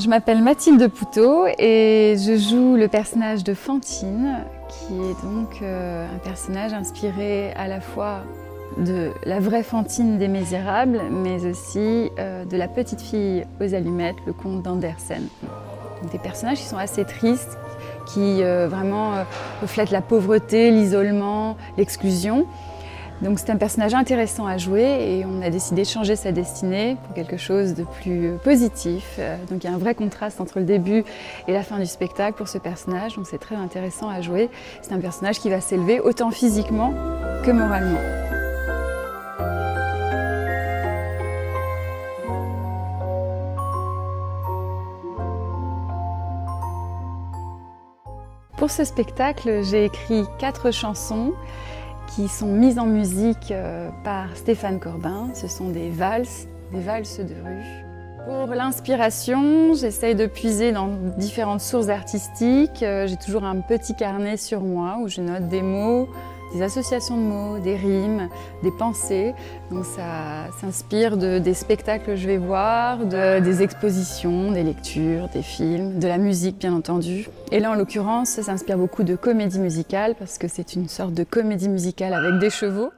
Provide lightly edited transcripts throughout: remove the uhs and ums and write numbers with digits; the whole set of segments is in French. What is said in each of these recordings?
Je m'appelle Mathilde Poutot et je joue le personnage de Fantine, qui est donc un personnage inspiré à la fois de la vraie Fantine des Misérables, mais aussi de La petite fille aux allumettes, le conte d'Andersen. Donc des personnages qui sont assez tristes, qui vraiment reflètent la pauvreté, l'isolement, l'exclusion. Donc c'est un personnage intéressant à jouer et on a décidé de changer sa destinée pour quelque chose de plus positif. Donc il y a un vrai contraste entre le début et la fin du spectacle pour ce personnage, donc c'est très intéressant à jouer. C'est un personnage qui va s'élever autant physiquement que moralement. Pour ce spectacle, j'ai écrit 4 chansons qui sont mises en musique par Stéphane Corbin. Ce sont des valses de rue. Pour l'inspiration, j'essaye de puiser dans différentes sources artistiques. J'ai toujours un petit carnet sur moi où je note des mots, des associations de mots, des rimes, des pensées. Donc ça s'inspire des spectacles que je vais voir, des expositions, des lectures, des films, de la musique bien entendu. Et là en l'occurrence, ça s'inspire beaucoup de comédie musicale parce que c'est une sorte de comédie musicale avec des chevaux.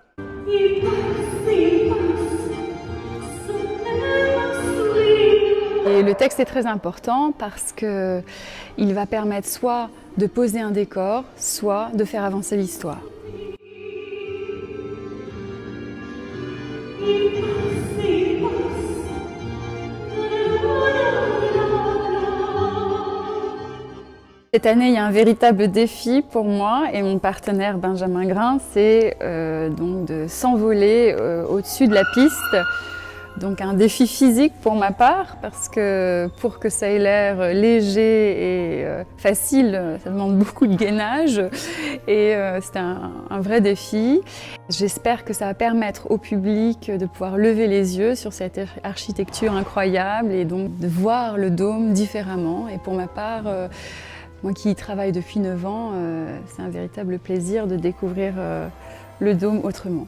Et le texte est très important parce qu'il va permettre soit de poser un décor, soit de faire avancer l'histoire. Cette année, il y a un véritable défi pour moi et mon partenaire Benjamin Grain, c'est donc de s'envoler au-dessus de la piste. Donc un défi physique pour ma part, parce que pour que ça ait l'air léger et facile, ça demande beaucoup de gainage et c'est un vrai défi. J'espère que ça va permettre au public de pouvoir lever les yeux sur cette architecture incroyable et donc de voir le dôme différemment. Et pour ma part, moi qui y travaille depuis 9 ans, c'est un véritable plaisir de découvrir le dôme autrement.